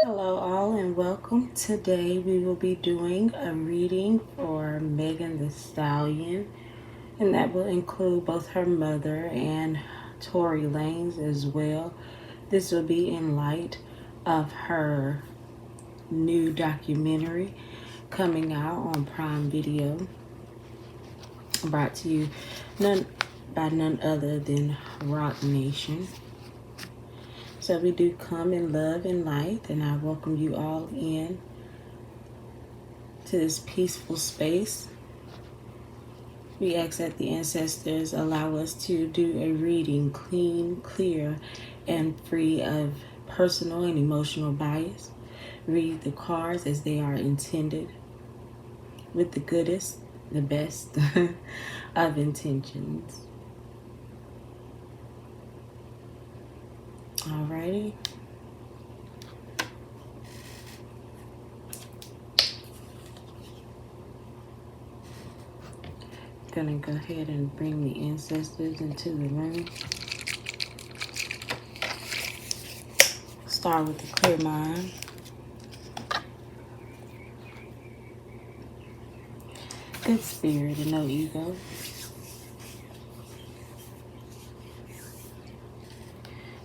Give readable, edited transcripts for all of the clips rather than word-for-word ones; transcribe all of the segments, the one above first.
Hello all and welcome. Today we will be doing a reading for Megan Thee Stallion, and that will include both her mother and Tory Lanez as well. This will be in light of her new documentary coming out on Prime Video, brought to you by none other than Rock Nation. So we do come in love and light, and I welcome you all in to this peaceful space. We ask that the ancestors allow us to do a reading clean, clear, and free of personal and emotional bias. Read the cards as they are intended with the goodest, the best of intentions. Alrighty. Gonna go ahead and bring the ancestors into the room. Start with the clear mind. Good spirit and no ego.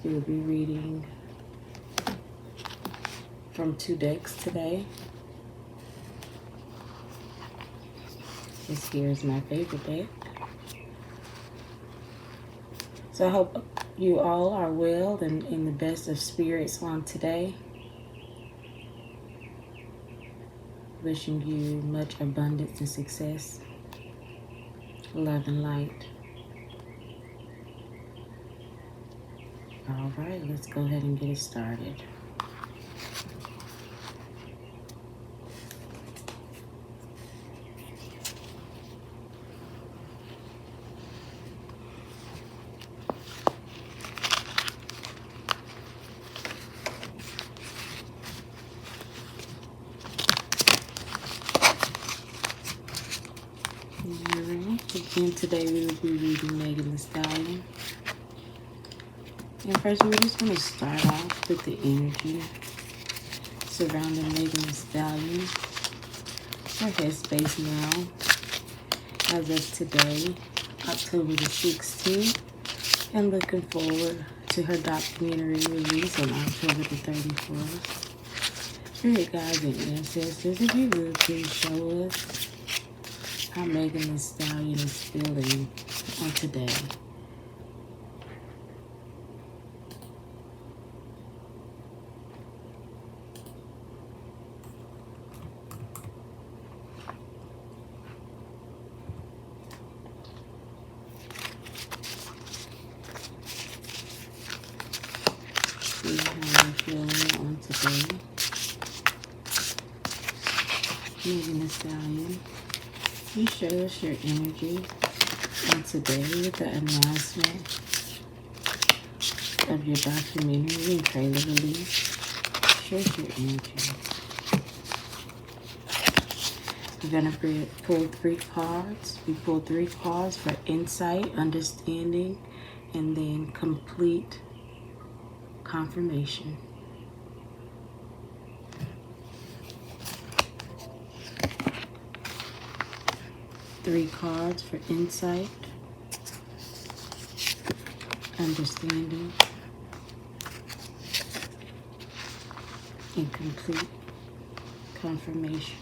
We will be reading from 2 decks today. This here is my favorite deck. So I hope you all are well and in the best of spirits on today. Wishing you much abundance and success, love and light. All right, let's go ahead and get it started. Again, today we will be reading Megan Thee Stallion. And first, we're just going to start off with the energy surrounding Megan Thee Stallion. Her headspace now, as of today, October the 16th, and looking forward to her documentary release on October the 31st. Spirit guides and ancestors, if you would please show us how Megan Thee Stallion is feeling on today. See how you're feeling on today. Megan Thee Stallion, you show us your energy on today with the announcement of your documentary and trailer release. Show us your energy. We're going to pull 3 cards. We pull 3 cards for insight, understanding, and then complete confirmation. Three cards for insight, understanding, and complete confirmation.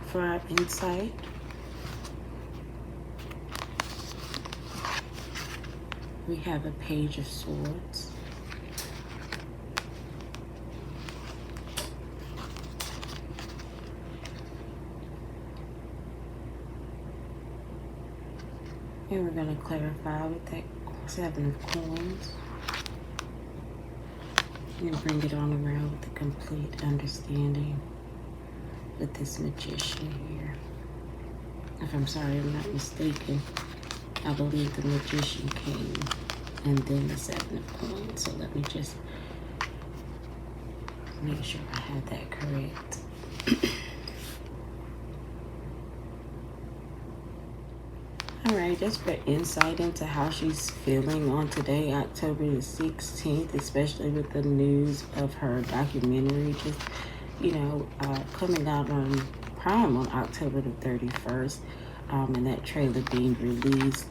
for our insight. We have a Page of Swords. And we're going to clarify with that Seven of Coins. And bring it on around with the complete understanding with this Magician here. If I'm sorry, I'm not mistaken, I believe the Magician came and then the Seven of Coins. So let me just make sure I had that correct. Alright, just for insight into how she's feeling on today, October the 16th, especially with the news of her documentary just, coming out on Prime on October the 31st, and that trailer being released.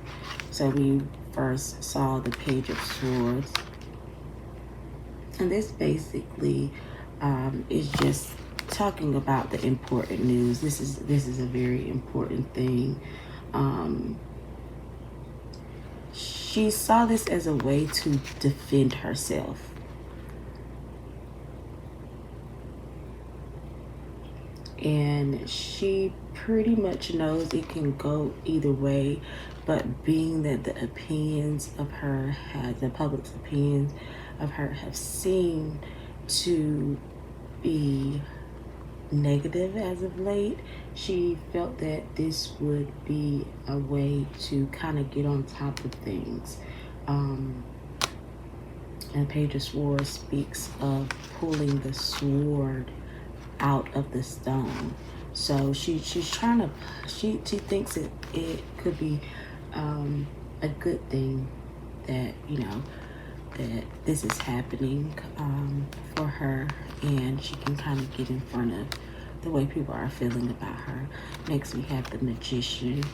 So we first saw the Page of Swords. And this basically is just talking about the important news. This is a very important thing. She saw this as a way to defend herself. And she pretty much knows it can go either way, but being that the opinions of her, the public's opinions of her have seemed to be negative as of late, she felt that this would be a way to kind of get on top of things. And Page of Swords speaks of pulling the sword out of the stone. So she's trying to, she thinks it could be a good thing that, that this is happening for her, and she can kind of get in front of the way people are feeling about her. Next we have the Magician.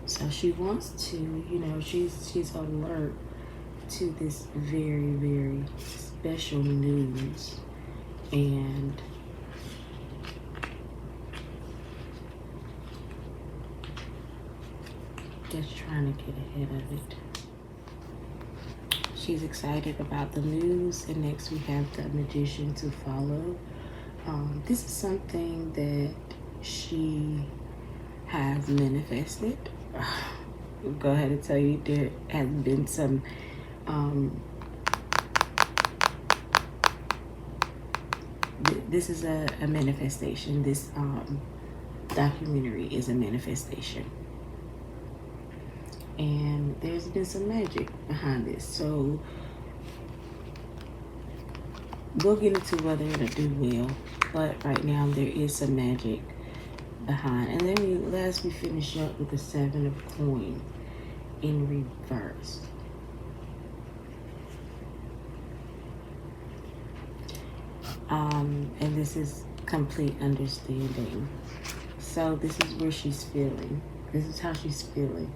So she wants to, she's alert to this very, very special news, and just trying to get ahead of it. She's excited about the news, and next we have the Magician to follow. This is something that she has manifested. I'll go ahead and tell you there has been some this is a manifestation. This documentary is a manifestation. And there's been some magic behind this. So we'll get into whether it'll do well. But right now there is some magic behind. And then last we finish up with the Seven of Coins in reverse. And this is complete understanding. So this is where she's feeling. This is how she's feeling.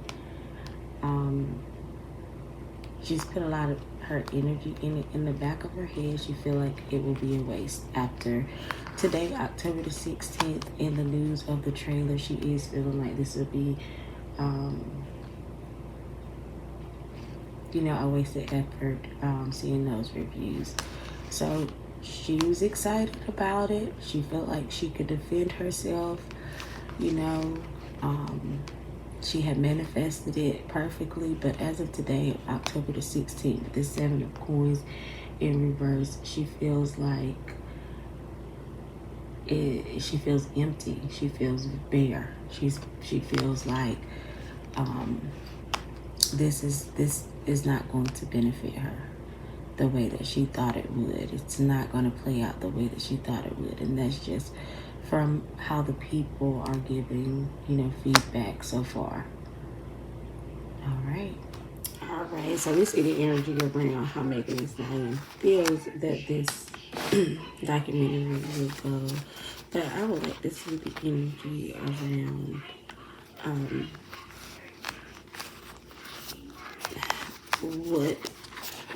She's put a lot of her energy in it. In the back of her head, she feel like it will be a waste. After today, October the 16th, in the news of the trailer, she is feeling like this will be, a wasted effort, seeing those reviews. So she was excited about it. She felt like she could defend herself, she had manifested it perfectly, but as of today, October the 16th, the Seven of Coins in reverse, she feels like she feels empty. She feels bare. She feels like this is not going to benefit her the way that she thought it would. It's not going to play out the way that she thought it would, and that's just from how the people are giving, feedback so far. All right, so we see the energy around how Megan Thee Stallion feels that this documentary will go. But I would like to see the energy around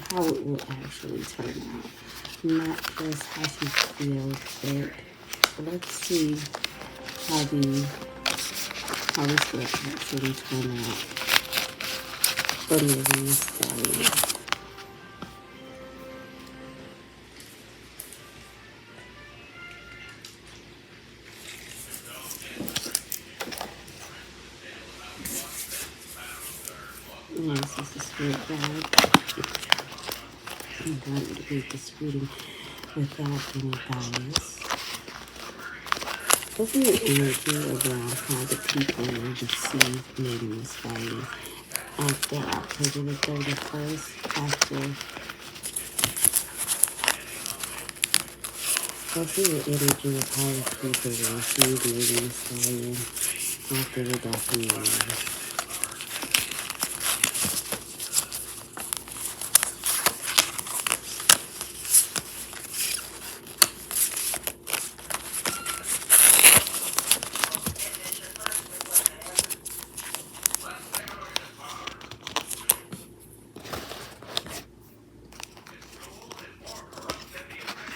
how it will actually turn out. not just how she feels, but let's see how this will actually turn out for Megan Thee Stallion. This is the spirit guide. I'm going to read this reading without any bias. What's the energy around how the people will receive Megan Thee Stallion after October the 31st? What's the energy of how the people will receive Megan Thee Stallion after the documentary?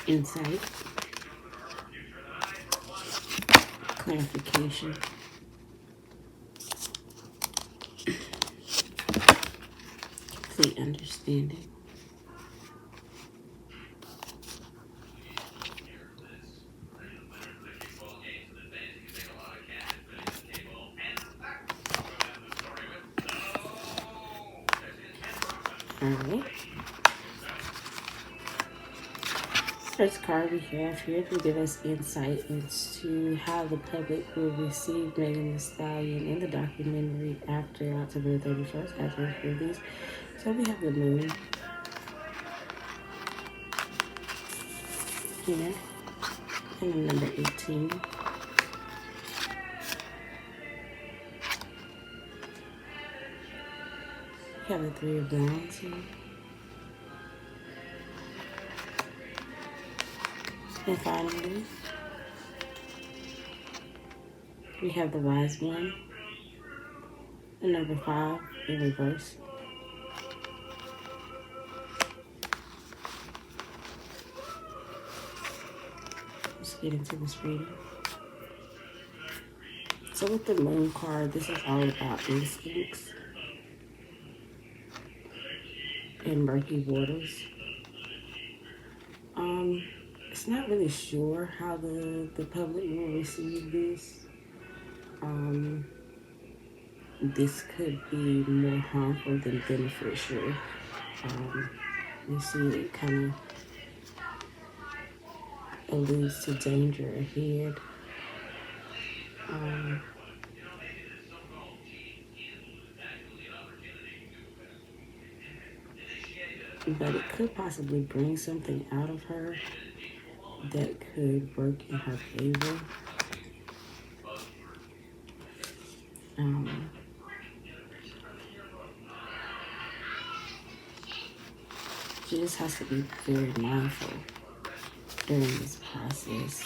Insight, clarification, complete understanding. Alright. First card we have here to give us insight into how the public will receive Megan Thee Stallion in the documentary after October 31st, after it's released. So we have the moon here, and the number 18. We have the 3 of Wands here. And finally, we have the Wise One, the number 5 in reverse. Let's get into this reading. So with the Moon card, this is all about instincts and murky waters. It's not really sure how the public will receive this. This could be more harmful than beneficial. You see it kind of alludes to danger ahead. But it could possibly bring something out of her that could work in her favor. She just has to be very mindful during this process,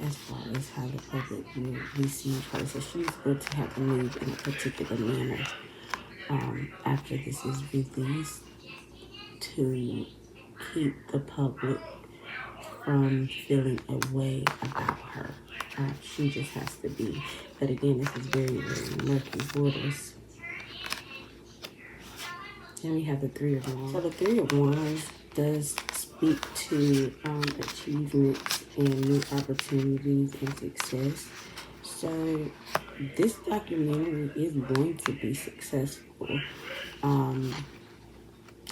as far as how the public will receive her. So she's going to have to move in a particular manner after this is released to keep the public from feeling a way about her. She just has to be. But again, this is very, very murky waters. Then we have the 3 of Wands. So the 3 of Wands does speak to achievements and new opportunities and success. So this documentary is going to be successful. And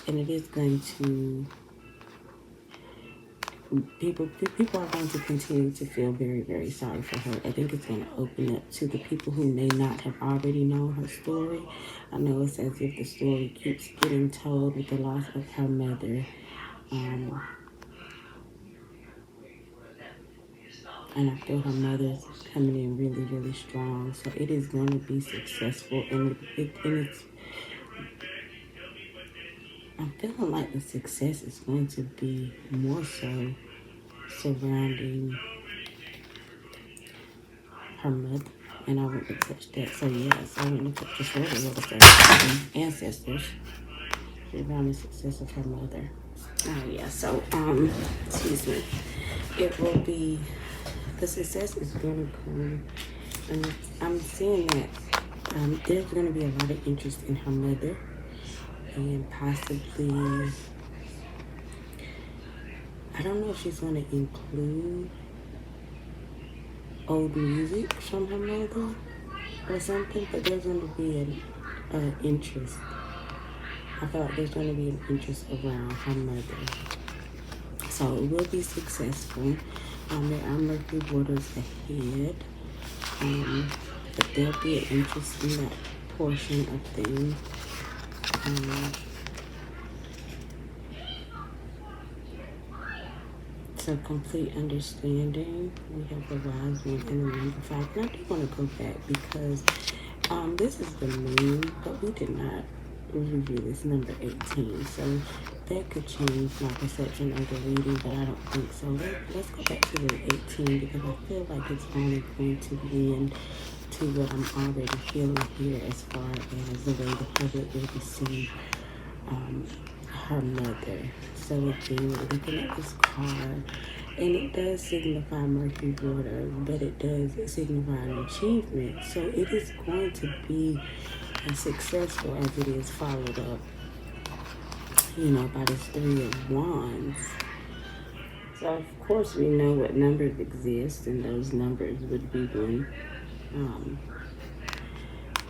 it is going to, people are going to continue to feel very, very sorry for her. I think it's going to open up to the people who may not have already known her story. I know it's as if the story keeps getting told with the loss of her mother. And I feel her mother's coming in really, really strong. So it is going to be successful. And it's, I'm feeling like the success is going to be more so surrounding her mother. And I want to touch that. So yes, I want to touch the shoulder with her ancestors around the success of her mother. Yeah, so excuse me. It will be, the success is going to come, and I'm seeing that there's going to be a lot of interest in her mother, and possibly, I don't know if she's going to include old music from her mother or something, but there's going to be an interest. I feel like there's going to be an interest around her mother. So it will be successful. There are Mercury borders ahead. But there'll be an interest in that portion of things. So complete understanding. We have the wise one and the number 5. And I do want to go back because this is the moon, but we did not review this number 18. So that could change my perception of the reading, but I don't think so. Let's go back to the 18 because I feel like it's only going to lend to what I'm already feeling here as far as the way the public will receive her mother. So again, we're looking at this card, and it does signify Mercury border, but it does signify an achievement. So it is going to be as successful as it is followed up, by this 3 of Wands. So of course we know what numbers exist, and those numbers would be one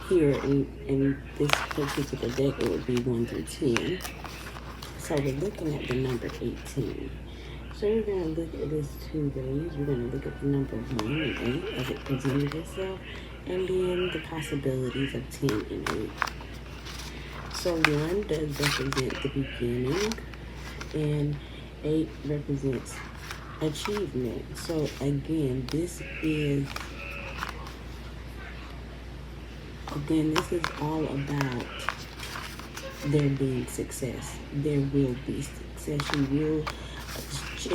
here in this particular deck, it would be 1 through 10. So we're looking at the number 18. So we're going to look at this 2 ways. We're going to look at the number 1 and 8 as it presented itself, and then the possibilities of 10 and 8. So 1 does represent the beginning, and 8 represents achievement. So again, this is all about there being success. There will be success. She will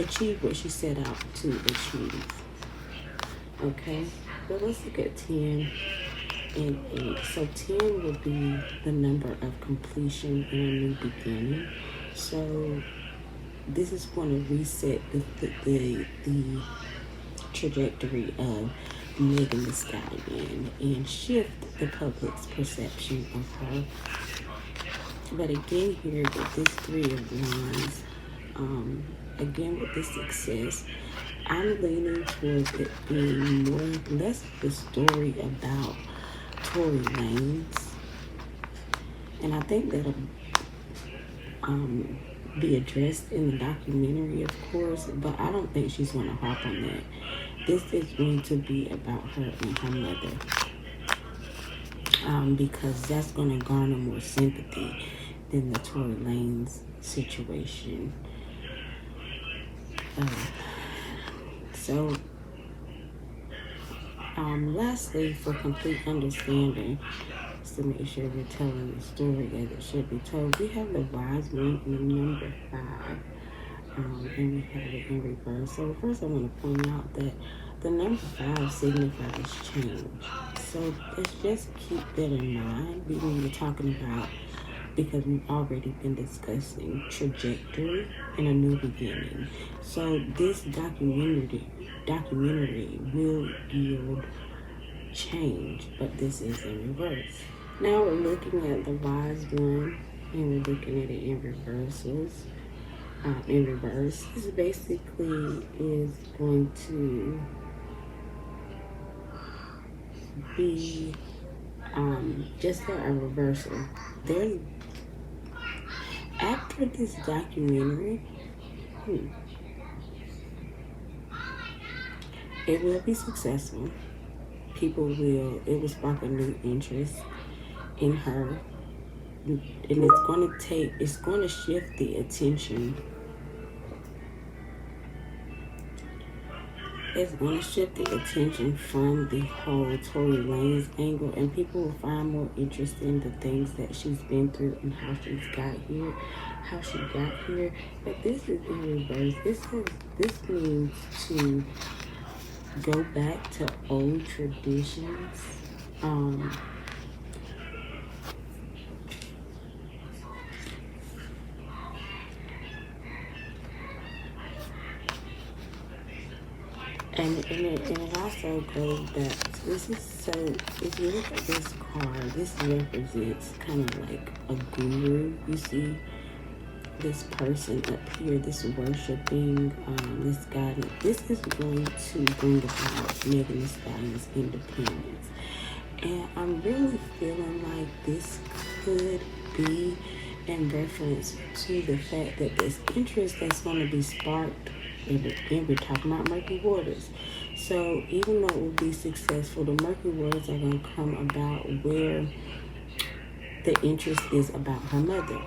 achieve what she set out to achieve. Okay, so let's look at 10 and 8. So 10 will be the number of completion and a new beginning. So this is going to reset the trajectory of Megan Thee Stallion and shift the public's perception of her. But again, here with this 3 of Wands, again with this success, I'm leaning towards it being less of the story about Tory Lanez, and I think that'll be addressed in the documentary, of course, but I don't think she's going to harp on that. This is going to be about her and her mother, because that's going to garner more sympathy than the Tory Lanez situation. Lastly, for complete understanding, just to make sure we're telling the story as it should be told, we have the wise one and the number 5, and we have it in reverse. So first I want to point out that the number 5 signifies change. So let's just keep that in mind when we're talking about, because we've already been discussing trajectory and a new beginning. So this documentary will yield change, but this is in reverse. Now we're looking at the wise one, and we're looking at it in reversals. In reverse, this basically is going to be just a reversal. There's after this documentary, it will be successful. It will spark a new interest in her, and it's going to shift the attention. It's going to shift the attention from the whole Tory Lanez angle, and people will find more interest in the things that she's been through and how she got here. But this is in reverse. This means to go back to old traditions. And it also goes back. This is so. If you look at this card, this represents kind of like a guru. You see this person up here, this worshiping, this guidance. This is going to bring about Megan Thee Stallion's independence. And I'm really feeling like this could be in reference to the fact that this interest that's going to be sparked, again, we're talking about murky waters. So even though it will be successful, the murky waters are going to come about where the interest is about her mother.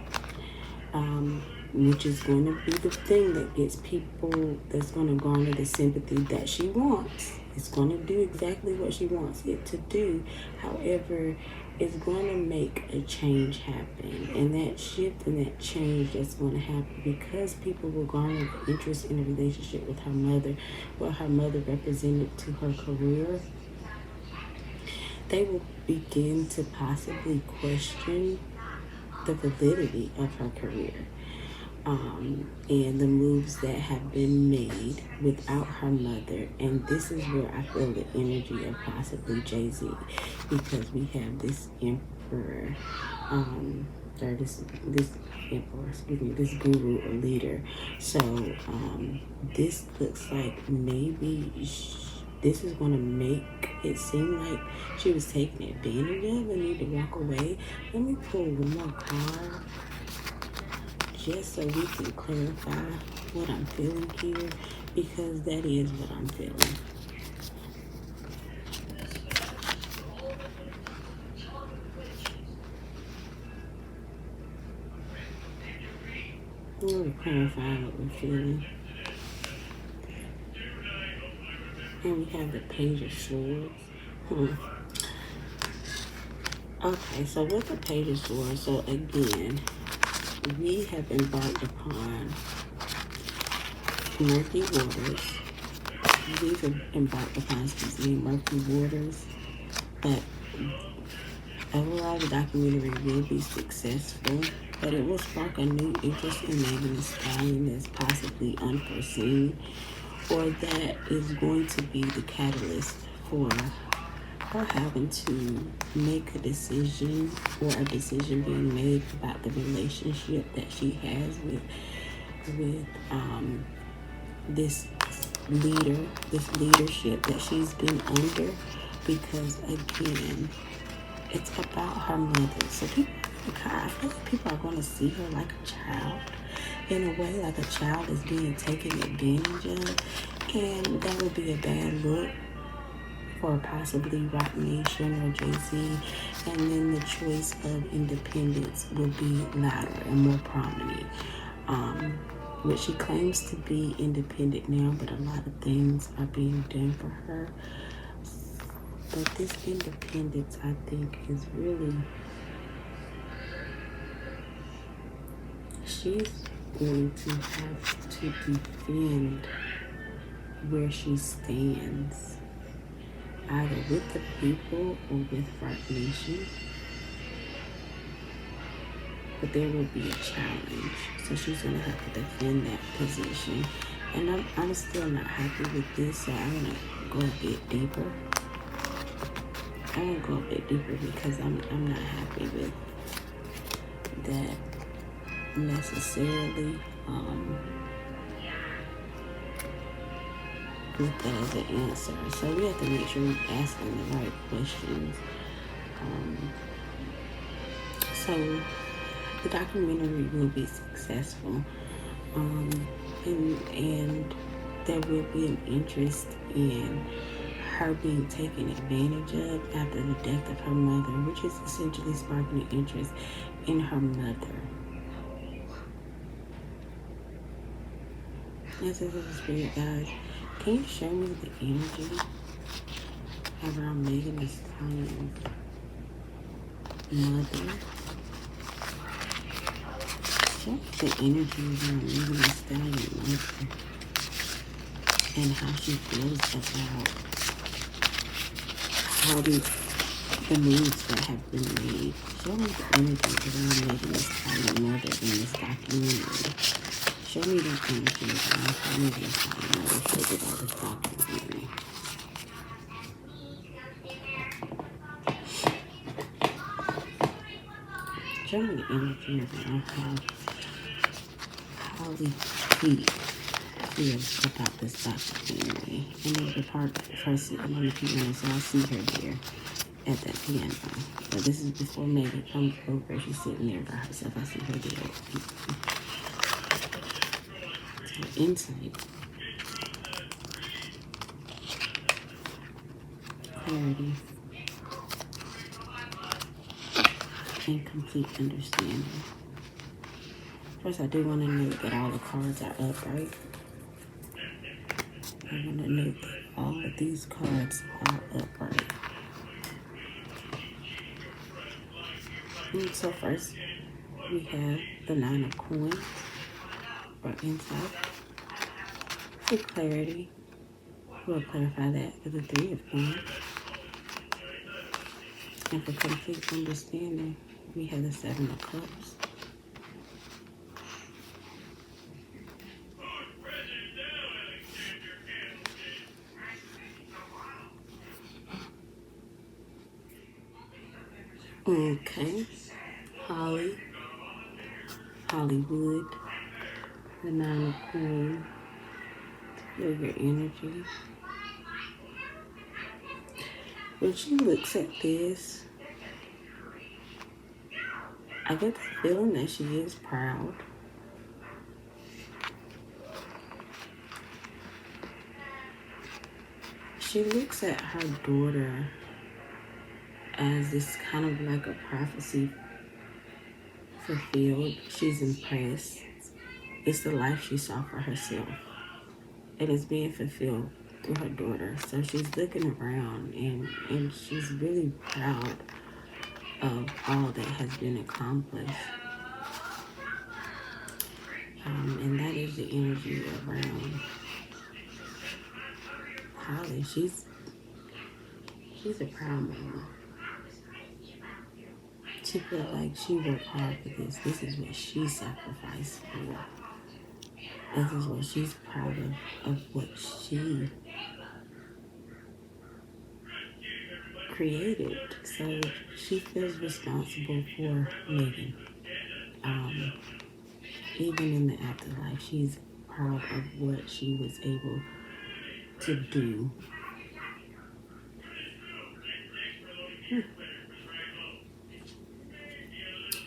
Which is going to be the thing that gets people, that's going to garner the sympathy that she wants. It's going to do exactly what she wants it to do. However, it's going to make a change happen. And that shift and that change that's going to happen because people will garner interest in a relationship with her mother, what her mother represented to her career. They will begin to possibly question the validity of her career. And the moves that have been made without her mother. And this is where I feel the energy of possibly Jay-Z, because we have this emperor, or this emperor, this guru or leader. So this looks like maybe this is going to make it seem like she was taken advantage of and need to walk away. Let me pull one more card, just so we can clarify what I'm feeling here, because that is what I'm feeling. Let me clarify what we're feeling. And we have the Page of Swords. Okay, so with the Page of Swords, so again, we have embarked upon murky waters. We've embarked upon, murky waters. But overall, the documentary will be successful. But it will spark a new interest in Megan Thee Stallion that's possibly unforeseen, or that is going to be the catalyst for her having to make a decision, or a decision being made about the relationship that she has with this leader, this leadership that she's been under. Because again, it's about her mother. So I feel like people are going to see her like a child, in a way, like a child is being taken advantage of, and that would be a bad look for possibly Roc Nation or Jay-Z. And then the choice of independence will be louder and more prominent. Which she claims to be independent now, but a lot of things are being done for her. But this independence, I think, is really, she's going to have to defend where she stands, either with the people or with Roc Nation. But there will be a challenge, so she's going to have to defend that position. And I'm still not happy with this, so I'm going to go a bit deeper. Because I'm not happy with that necessarily. With that as an answer. So we have to make sure we're asking the right questions. So the documentary will be successful. And there will be an interest in her being taken advantage of after the death of her mother, which is essentially sparking an interest in her mother. This is a spirit, guys. Can you show me the energy around Megan Thee Stallion's mother? Show me the energy around Megan Thee Stallion's mother and how she feels about how the moves that have been made. Show me the energy around Megan Thee Stallion's mother in this documentary. Show me that energy. Show me this. I know they did all this documentary. Show me the energy around how we keep being put out this documentary. And there's the part her sitting on the piano, so I see her there at that piano. But this is before Megan comes over. She's sitting there by herself. I see her there. So insight, clarity, and complete understanding. First, I do want to note that all the cards are up, right? I want to note that all of these cards are upright. And so first, we have the Nine of Coins for insight. For clarity, we'll clarify that with the Three of Coins. And for complete understanding, we have the Seven of Cups. Okay, Hollywood, the Nine of Coins, your energy. When she looks at this, I get the feeling that she is proud. She looks at her daughter as this kind of like a prophecy fulfilled. She's impressed. It's the life she saw for herself. It is being fulfilled through her daughter. So she's looking around and she's really proud of all that has been accomplished. And that is the energy around Holly. She's a proud mama. She feels like she worked hard for this. This is what she sacrificed for. This is what she's proud of what she created. So she feels responsible for Megan. Even in the afterlife, she's proud of what she was able to do.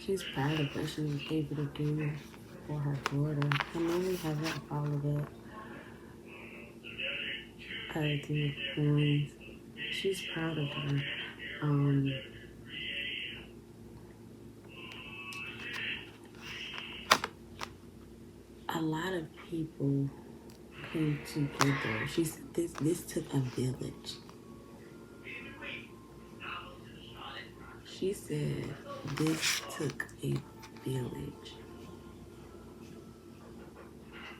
She's proud of what she was able to do for her daughter. And then we have that followed up. Three of Coins. She's proud of her. A lot of people came together. She said this took a village. She said this took a village.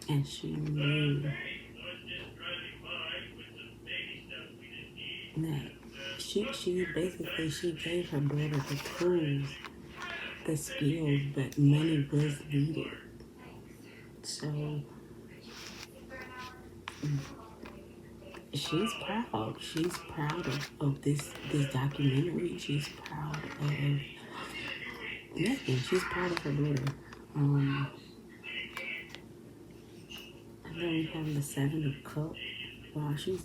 And she knew that she basically gave her daughter the tools, the skills, but money was needed. So she's proud. She's proud of this documentary. She's proud of Megan. She's proud of her daughter. And then we have the Seven of Cups. Wow, she's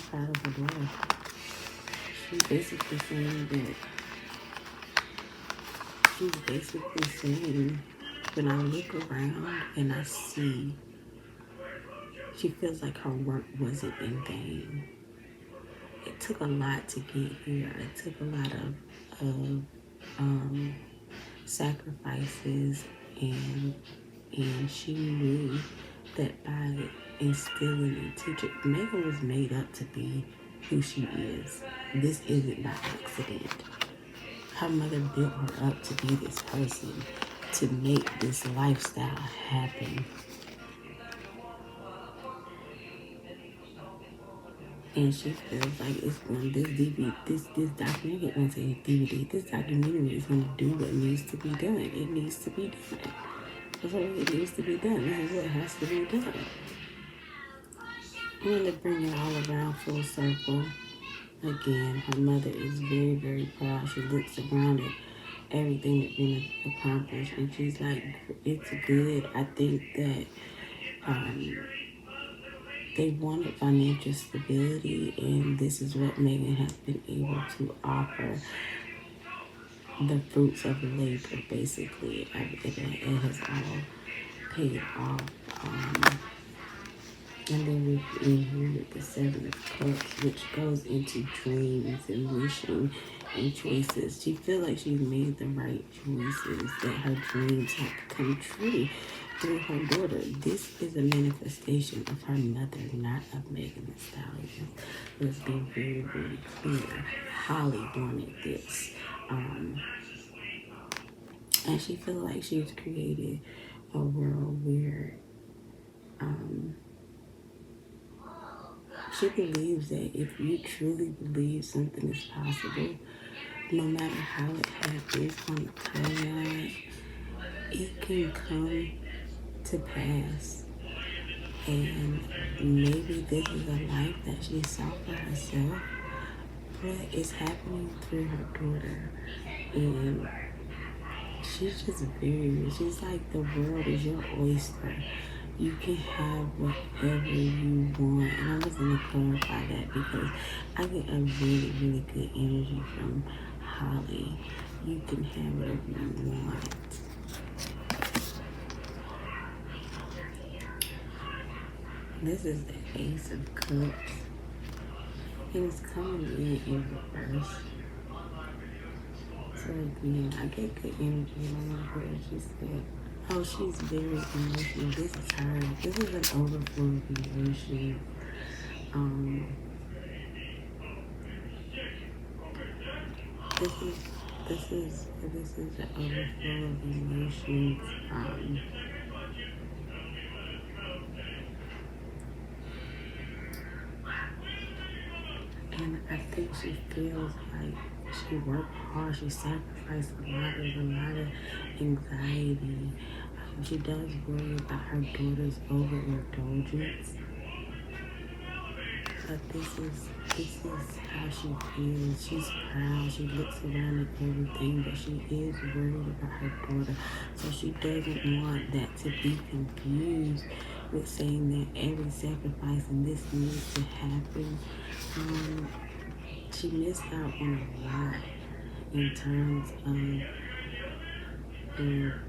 proud of her daughter. She's basically saying when I look around and I see, she feels like her work wasn't in vain. It took a lot to get here. It took a lot of sacrifices, and she knew that by instilling and teaching, Megan was made up to be who she is. This isn't by accident. Her mother built her up to be this person, to make this lifestyle happen. And she feels like it's going, this documentary, it won't say DVD, this documentary is going to do what needs to be done. It needs to be done. That's the way it needs to be done. This is what has to be done. I'm going to bring it all around full circle. Again, her mother is very, very proud. She looks around at everything that's been accomplished, and she's like, it's good. I think that they wanted financial stability, and this is what Megan has been able to offer. The fruits of labor, basically. It has all paid off. And then we in here with the Seven of Cups, which goes into dreams and wishing and choices. She feels like she's made the right choices, that her dreams have come true through her daughter. This is a manifestation of her mother, not of Megan Thee Stallion. Let's be very, very clear. Holly wanted this. And she feels like she's created a world where she believes that if you truly believe something is possible, no matter how it happens on the timeline, it can come to pass. And maybe this is a life that she saw for herself, but it's happening through her daughter. And she's she's like, the world is your oyster. You can have whatever you want. And I was going to clarify that because I get a really, really good energy from Holly. You can have whatever you want. This is the Ace of Cups. And it's coming in reverse. So again, I get good energy. I don't know what she said. Oh, she's very emotional. This is her. This is an overflow of emotions. This is an overflow of emotions. And I think she feels like she worked hard. She sacrificed a lot. There's a lot of anxiety. She does worry about her daughter's overindulgence. But this is how she feels. She's proud. She looks around at everything, but she is worried about her daughter. So she doesn't want that to be confused with saying that every sacrifice and this needs to happen. She missed out on a lot in terms of her,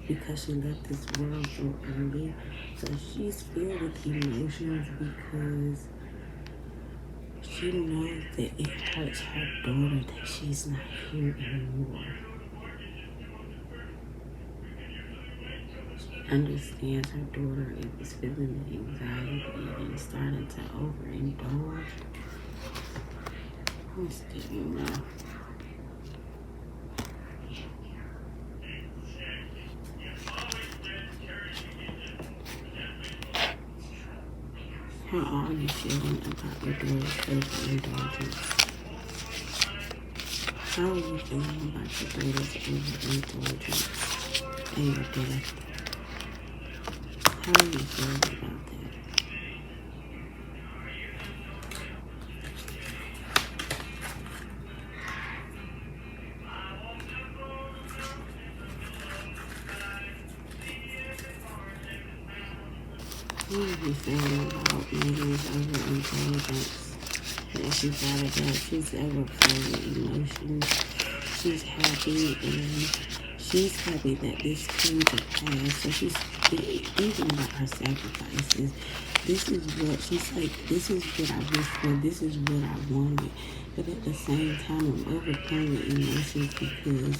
because she left this world so early. So she's filled with emotions because she knows that it hurts her daughter that she's not here anymore. She understands her daughter is feeling the anxiety and starting to overindulge. I'm still now. How are you feeling about your daughter's overindulgence? How are you feeling about your daughter's overindulgence and your death? How are you feeling about that? How are you feeling about Megan's overindulgence? That she brought it up. She's overflowing with emotions. She's happy, and she's happy that this came to pass. So she's thinking about her sacrifices. This is what she's like. This is what I wish for. This is what I wanted. But at the same time, I'm overcoming the emotions because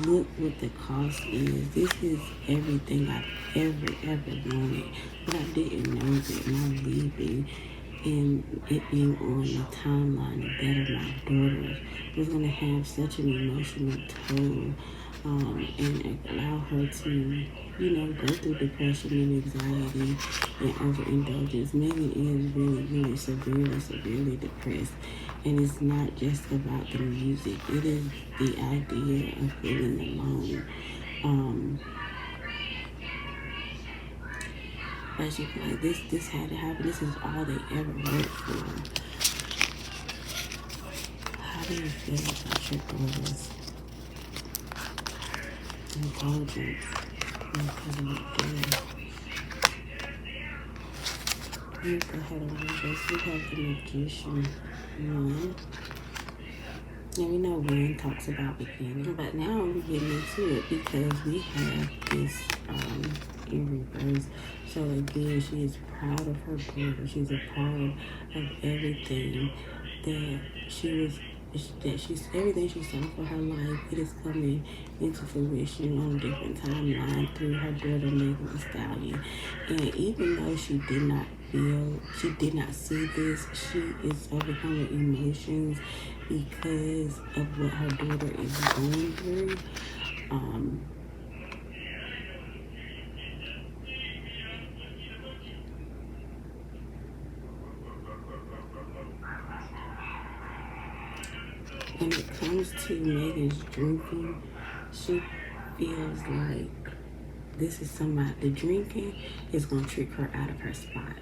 look what the cost is. This is everything I've ever wanted. But I didn't know that my leaving and it being on the timeline to better my daughter was going to have such an emotional toll and allow her to, go through depression and anxiety and overindulgence. Megan is really, really severely depressed. And it's not just about the music. It is the idea of feeling alone. But she feel like this had to happen. This is all they ever worked for. How do you feel about your daughter's indulgence because of what did? Let's go ahead and read this. We have the Magician 1. And we know 1 talks about beginning. But now we're getting into it because we have this in reverse. So again, she is proud of her daughter. She's a proud of everything that she's everything she's done for her life. It is coming into fruition on a different timeline through her daughter Megan Thee Stallion. And even though she did not see this, she is overcoming emotions because of what her daughter is going through. When it comes to Megan's drinking, she feels like the drinking is going to trick her out of her spot.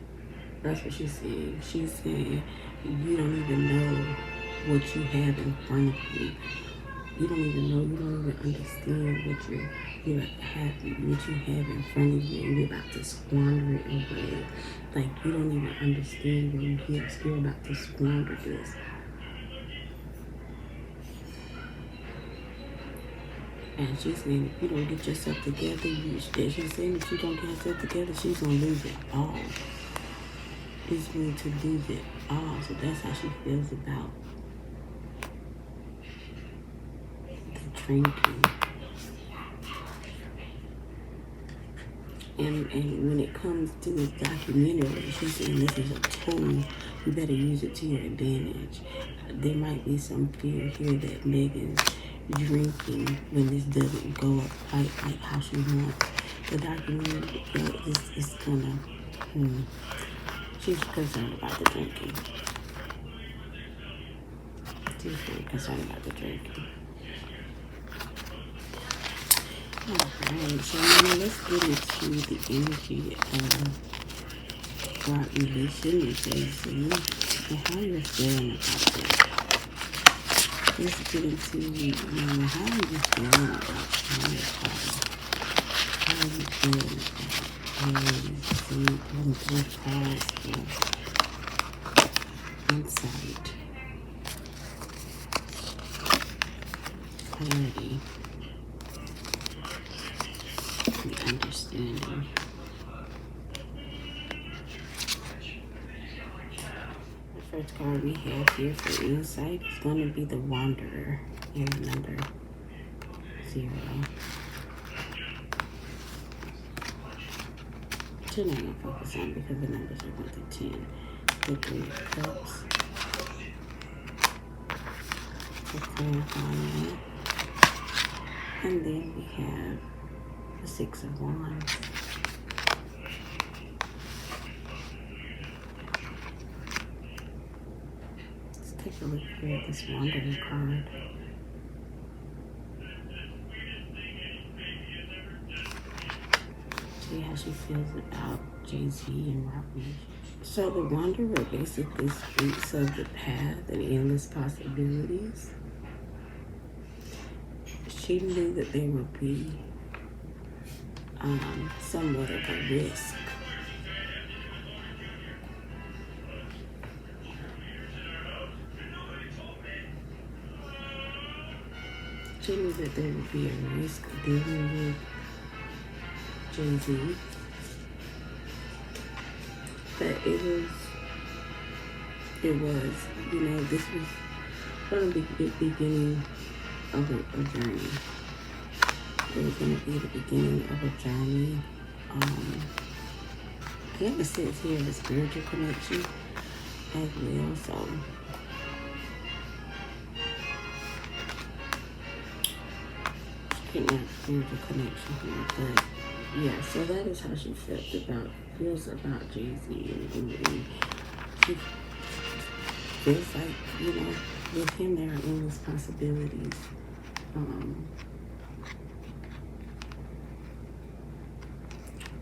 That's what she's saying. She's saying, you don't even know what you have in front of you. You don't even understand what you have in front of you, and you're about to squander it away. Like, you don't even understand what you're about to squander this. And she's saying, if you don't get yourself together, she's saying if you don't get yourself together, she's going to lose it all. She's going to lose it all. So that's how she feels about the drinking. And when it comes to this documentary, she's saying this is a tool. You better use it to your advantage. There might be some fear here that Megan's drinking when this doesn't go up quite like how she wants. The documentary is gonna. She's concerned about the drinking. She's very concerned about the drinking. Alright, so now let's get into the energy of our relation with Jay-Z and how you're feeling about that. Let's get into, how are you feeling about Jay-Z? How are you feeling about Jay-Z? I'm just pause for insight, clarity, and understanding. The first card we have here for insight is going to be the Wanderer and the number 0. Which I'm not going to focus on because the numbers are 1 through 10. The 3 of Cups. To clarify that. And then we have the 6 of Wands. Let's take a look here at this Wanderer card. See how she feels about Jay-Z and Rock Nation. So the Wanderer basically speaks of the path and endless possibilities. She knew that there would be somewhat of a risk. She knew that there would be a risk dealing with Jay-Z. But it was, this was going to be the beginning of a journey. It was going to be the beginning of a journey. I think it says here the spiritual connection as well. So she working out spiritual connection here, but yeah, so that is how she feels about Jay-Z, and she feels like, with him there are endless possibilities.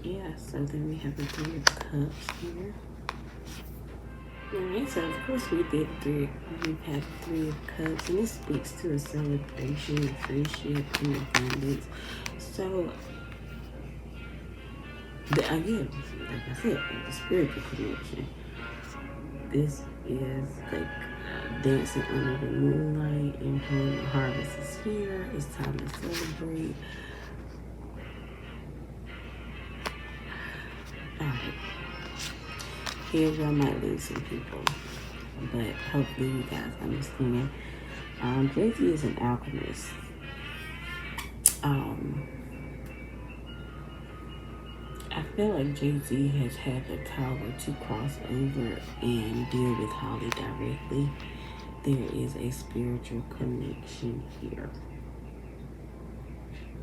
Yeah, so then we have the Three of Cups here. Alright, so of course we've had Three of Cups, and this speaks to a celebration, friendship, and abundance. So, again, like I said, the spiritual connection. This is like dancing under the moonlight, enjoying the harvest is here. It's time to celebrate. Alright, here's where I might lose some people, but hopefully you guys understand. Jay-Z is an alchemist. I feel like Jay-Z has had the power to cross over and deal with Holly directly. There is a spiritual connection here.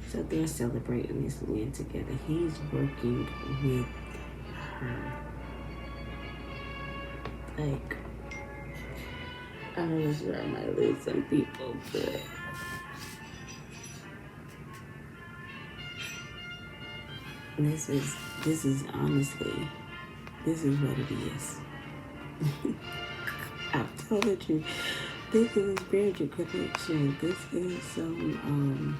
So they're celebrating this win together. He's working with her. Like, I don't know where I might lose some people, but this is honestly, this is what it is. I've told the truth. This is a spiritual connection. This is some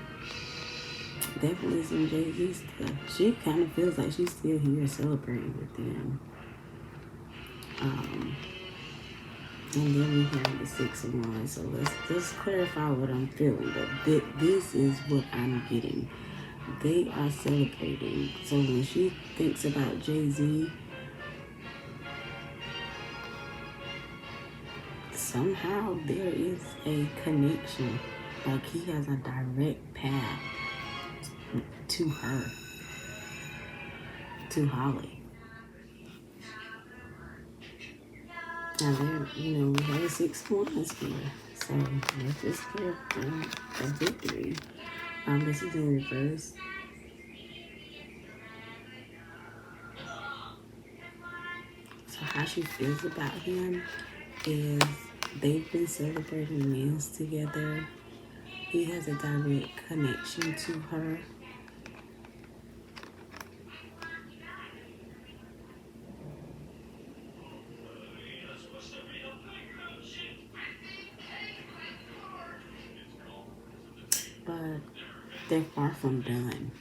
definitely some Jay-Z stuff. She kind of feels like she's still here celebrating with them. And then we have the Six of Wands. So let's clarify what I'm feeling. But this is what I'm getting. They are celebrating. So when she thinks about Jay-Z, somehow there is a connection. Like he has a direct path to her, to Holly. Now there, we have a 6 points here. So let's just get a victory. This is in reverse. So how she feels about him is they've been celebrating meals together. He has a direct connection to her. But they're far from done,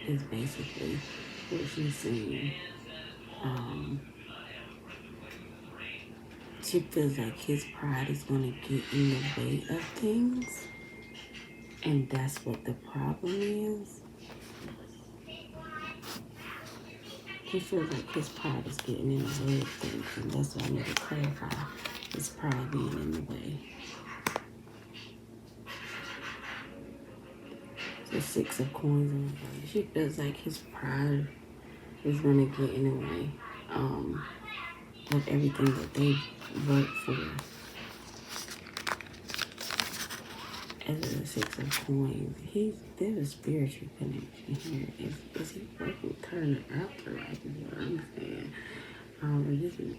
is basically what she's saying. She feels like his pride is going to get in the way of things. And that's what the problem is. He feels like his pride is getting in the way of things. And that's what I need to clarify. His pride being in the way. The Six of Coins in the way. She feels like his pride is going to get in the way of everything that they work for. As the Six of Coins, there's a spiritual connection here. Is he working, turning after life is what I'm saying. This is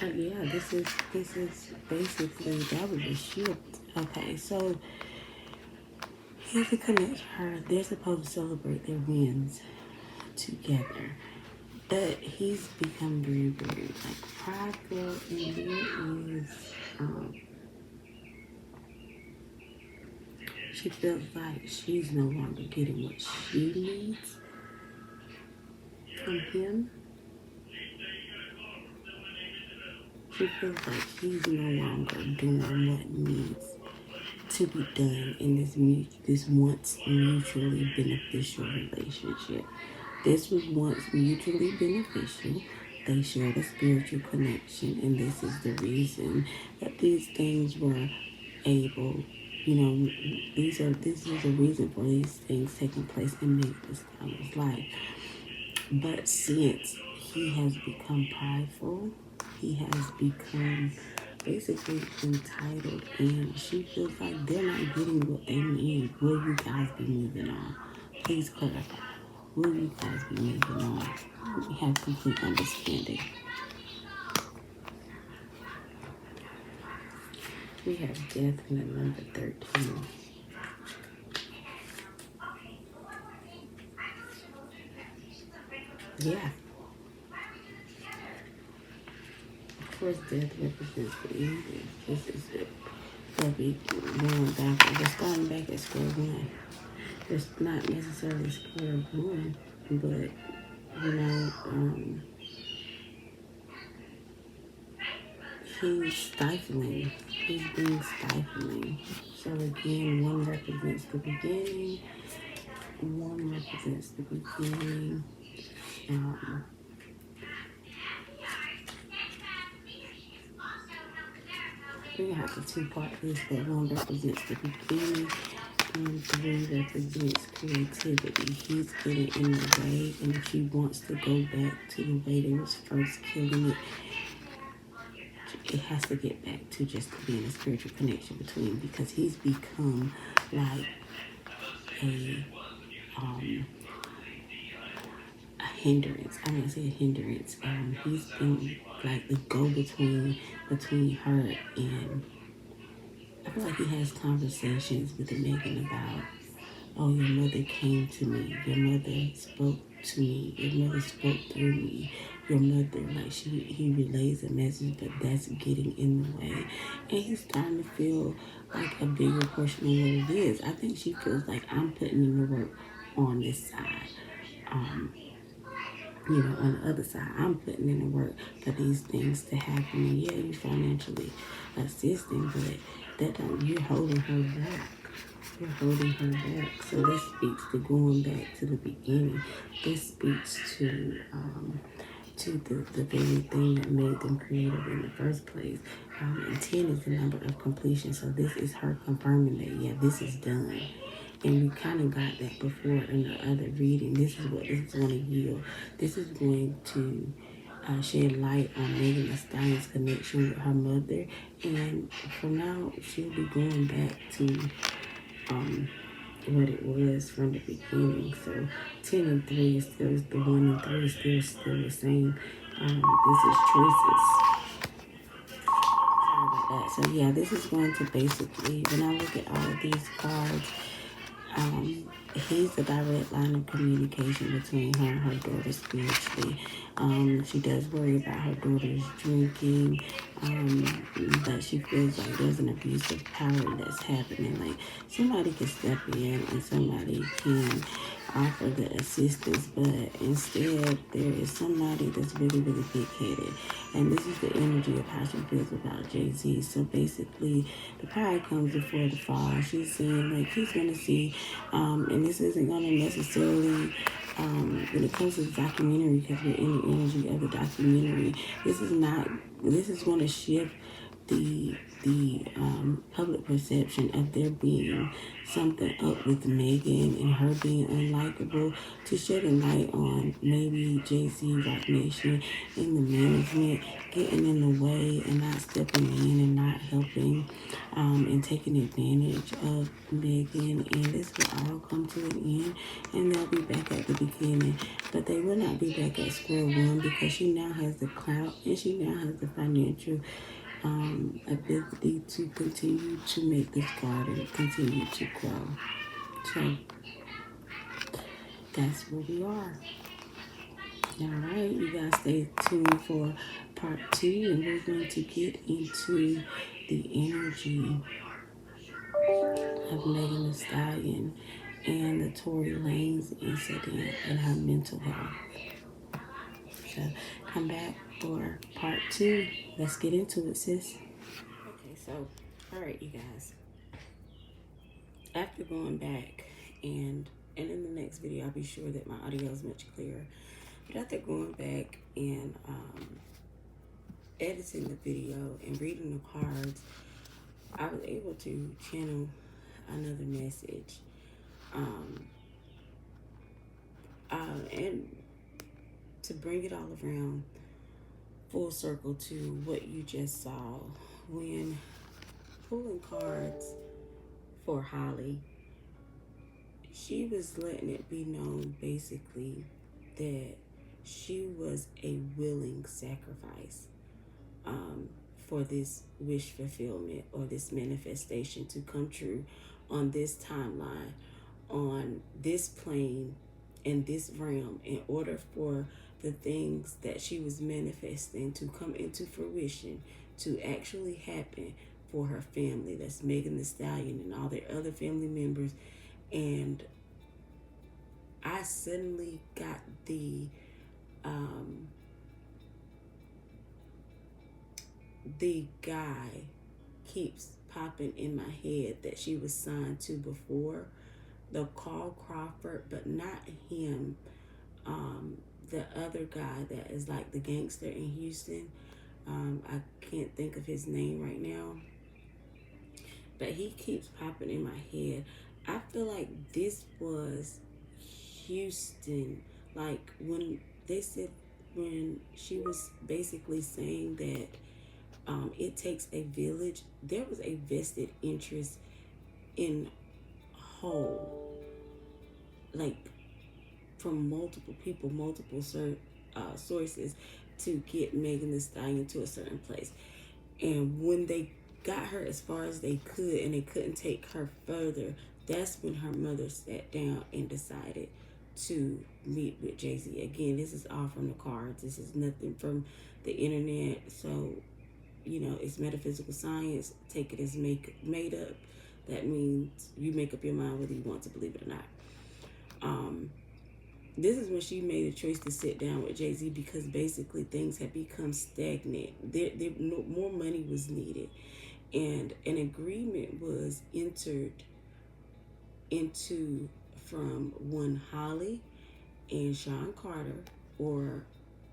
yeah, this is basically, that was a shift. Okay, so here's the connection. They're supposed to celebrate their wins together. But he's become very, very like prideful, and there is she feels like she's no longer getting what she needs from him. She feels like he's no longer doing what needs to be done in this once mutually beneficial relationship. This was once mutually beneficial. They shared a spiritual connection, and this is the reason that these things were able, this is the reason for these things taking place in Megan Stallion's life. But since he has become prideful, he has become basically entitled, and she feels like they're not getting what they need. Will you guys be moving on? Please clarify. Will you guys be moving on? We have complete understanding. We have death in the number 13. Yeah. Of course, death represents the evil. This is it. They'll be going back. They're starting back at square one. It's not necessarily square one, but, you know, he's stifling. He's being stifling. So again, one represents the beginning. One represents the beginning. We have the two-part list that one represents the beginning and three represents creativity. He's getting in the way, and if he wants to go back to the way they was first killing it has to get back to just being a spiritual connection between, because he's become like a hindrance. I wouldn't say a hindrance. He's been like the between her and. I feel like he has conversations with Megan about, oh, your mother came to me. Your mother spoke to me. Your mother spoke through me. Your mother, like he relays a message, but that's getting in the way. And he's starting to feel like a bigger portion of what it is. I think she feels like I'm putting in the work on this side. On the other side, I'm putting in the work for these things to happen. And yeah, you financially assisting, but you're holding her back. You're holding her back. So this speaks to going back to the beginning. This speaks to the very thing that made them creative in the first place. And 10 is the number of completion. So this is her confirming that, yeah, this is done. And we kind of got that before in the other reading. This is what this is going to yield. This is going to shed light on Megan Thee Stallion's connection with her mother. And from now, she'll be going back to what it was from the beginning. So 10 and 3 is still the 1 and 3 is still the same. This is choices. Sorry about that. So yeah, this is going to basically, when I look at all of these cards, he's the direct line of communication between her and her daughter spiritually. She does worry about her daughter's drinking, but she feels like there's an abuse of power that's happening. Like somebody can step in and somebody can offer the assistance, but instead there is somebody that's really, really big-headed. And this is the energy of how she feels about Jay-Z. So basically, the pride comes before the fall. She's saying, like, he's going to see, and this isn't going to necessarily, when it comes to the documentary, because we're in the energy of the documentary, this is going to shift the public perception of there being something up with Megan and her being unlikable, to shed a light on maybe Jay-Z, Rock Nation, and the management getting in the way and not stepping in and not helping and taking advantage of Megan. And this will all come to an end, and they'll be back at the beginning. But they will not be back at square one, because she now has the clout and she now has the financial ability to continue to make this garden continue to grow. So that's where we are. All right, you guys stay tuned for part 2, and we're going to get into the energy of Megan Thee Stallion and the Tory Lanez incident and her mental health. So come back for part 2. Let's get into it, sis. Okay, so, all right, you guys. After going back and in the next video, I'll be sure that my audio is much clearer. But after going back and editing the video and reading the cards, I was able to channel another message. And to bring it all around full circle to what you just saw when pulling cards for Holly, she was letting it be known basically that she was a willing sacrifice um, for this wish fulfillment or this manifestation to come true on this timeline, on this plane, in this realm, in order for the things that she was manifesting to come into fruition, to actually happen for her family. That's Megan Thee Stallion and all their other family members. And I suddenly got um, the guy keeps popping in my head that she was signed to before, the Carl Crawford, but not him. The other guy that is like the gangster in Houston. I can't think of his name right now, but he keeps popping in my head. I feel like this was Houston. Like when they said, when she was basically saying that it takes a village, there was a vested interest in whole, like from multiple people, multiple sources to get Megan Thee Stallion to a certain place. And when they got her as far as they could and they couldn't take her further, that's when her mother sat down and decided to meet with Jay-Z. Again, this is all from the cards. This is nothing from the internet. So, you know, it's metaphysical science. Take it as made up. That means you make up your mind whether you want to believe it or not. This is when she made a choice to sit down with Jay-Z because basically things had become stagnant. More money was needed. And an agreement was entered into from one Holly and Sean Carter,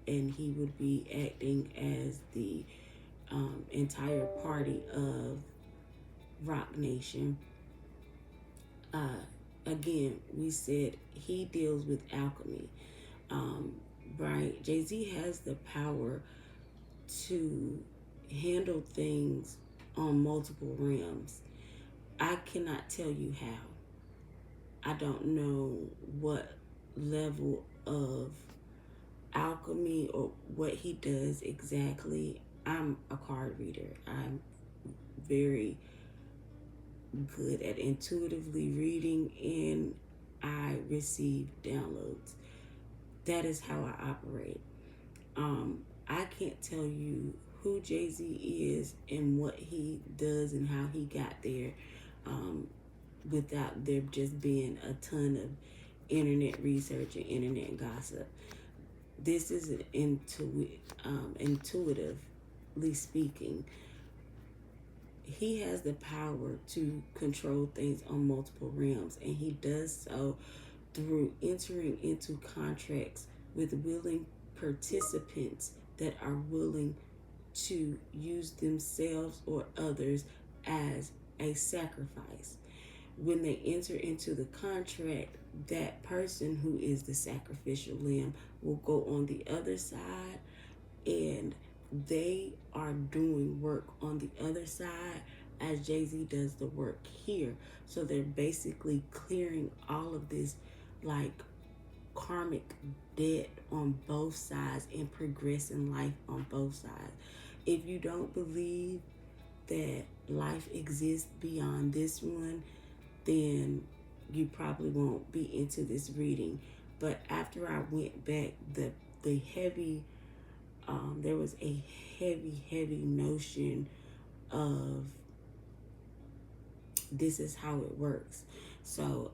and he would be acting as the entire party of Rock Nation. Again, we said he deals with alchemy, right? Jay-Z has the power to handle things on multiple realms. I cannot tell you how. I don't know what level of alchemy or what he does exactly. I'm a card reader. I'm very good at intuitively reading and I receive downloads. That is how I operate. I can't tell you who Jay-Z is and what he does and how he got there without there just being a ton of internet research and internet gossip. This is an intuitively speaking. He has the power to control things on multiple realms, and he does so through entering into contracts with willing participants that are willing to use themselves or others as a sacrifice. When they enter into the contract, that person who is the sacrificial lamb will go on the other side and they are doing work on the other side as Jay-Z does the work here. So they're basically clearing all of this like karmic debt on both sides and progressing life on both sides. If you don't believe that life exists beyond this one, then you probably won't be into this reading. But after I went back, the heavy there was a heavy notion of this is how it works. So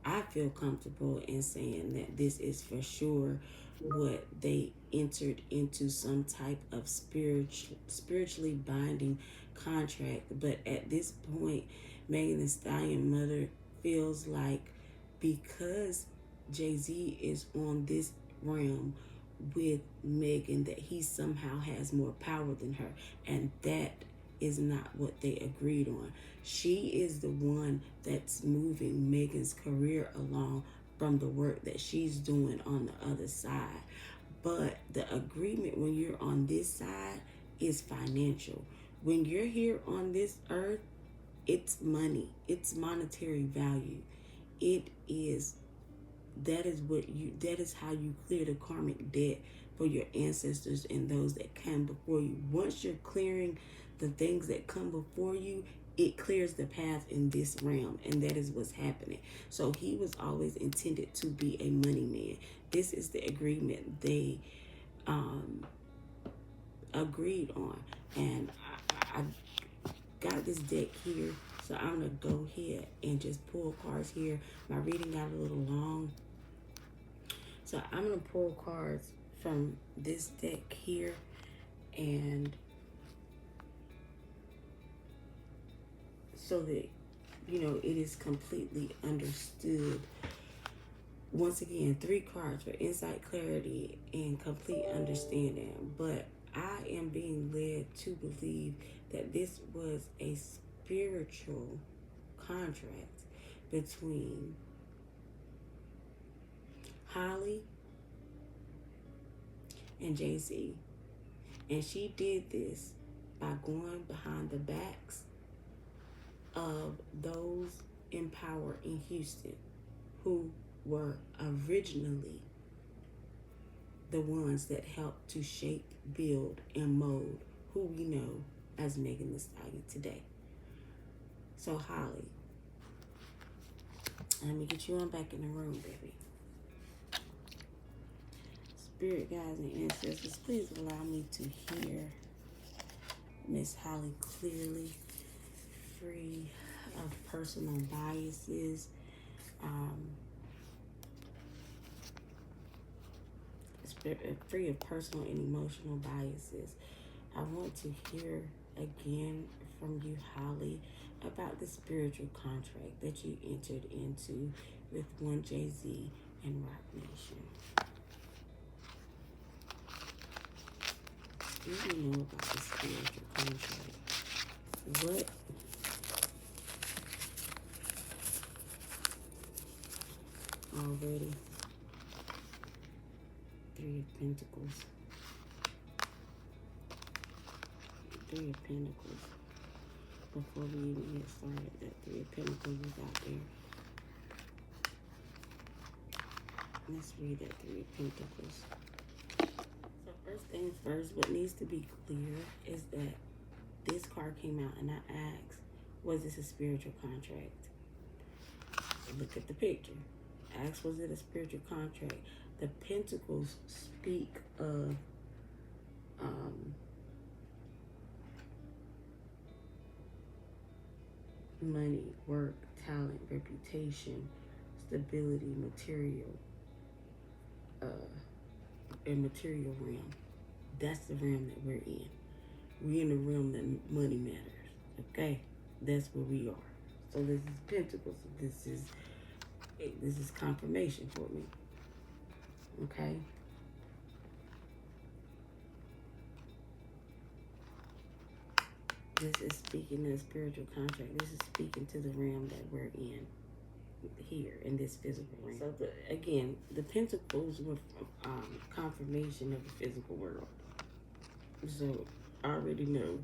I feel comfortable in saying that this is for sure what they entered into some type of spiritually binding contract. But at this point, Megan Thee Stallion mother feels like because Jay-Z is on this realm with Megan that he somehow has more power than her, and that is not what they agreed on. She is the one that's moving Megan's career along from the work that she's doing on the other side. But the agreement when you're on this side is financial. When you're here on this earth, it's money. It's monetary value. It is that is how you clear the karmic debt for your ancestors and those that come before you. Once you're clearing the things that come before you, it clears the path in this realm, and that is what's happening. So he was always intended to be a money man. This is the agreement they agreed on, and I got this deck here, so I'm gonna go ahead and just pull cards here. My reading got a little long, so I'm gonna pull cards from this deck here, and so that it is completely understood. Once again, 3 cards for insight, clarity, and complete understanding. But I am being led to believe that this was a spiritual contract between Holly and Jay-Z. And she did this by going behind the backs of those in power in Houston who were originally the ones that helped to shape, build, and mold who we know as Megan Thee Stallion today. So Holly, let me get you on back in the room, baby. Spirit guides and ancestors, please allow me to hear Miss Holly clearly, free of personal biases, free of personal and emotional biases. I want to hear again from you, Holly, about the spiritual contract that you entered into with one Jay-Z and Rock Nation. What do you know about the spiritual contract? What already? 3 of Pentacles. 3 of Pentacles. Before we even get started, that 3 of Pentacles is out there. Let's read that 3 of Pentacles. So first things first, what needs to be clear is that this card came out and I asked, was this a spiritual contract? Look at the picture. Ask, was it a spiritual contract? The Pentacles speak of money, work, talent, reputation, stability, material, and material realm. That's the realm that we're in. We're in the realm that money matters. Okay? That's where we are. So this is Pentacles. This is confirmation for me. Okay? This is speaking of spiritual contract. This is speaking to the realm that we're in here in this physical realm. So again, the Pentacles were confirmation of the physical world. So I already know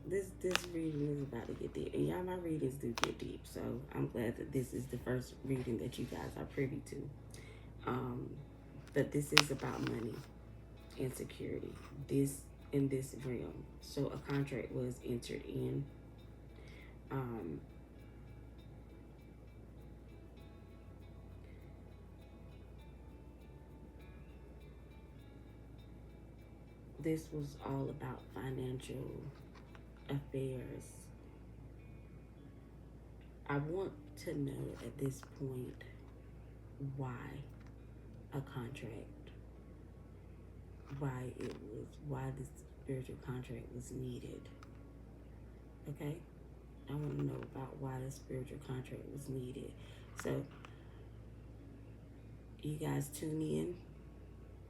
this reading is about to get deep. And y'all, my readings do get deep. So I'm glad that this is the first reading that you guys are privy to. But this is about money and security. In this realm. So a contract was entered in. This was all about financial affairs. I want to know at this point why a contract, why the spiritual contract was needed. Okay? I want to know about why the spiritual contract was needed. So, you guys tune in.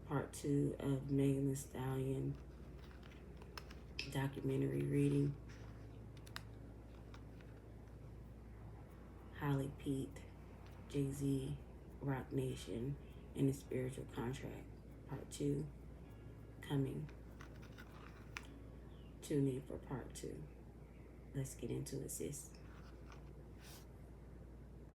Part 2 of Megan Thee Stallion documentary reading. Holly Pete, Jay-Z, Rock Nation, and the spiritual contract. Part 2 coming tune in for part two. Let's get into it, sis.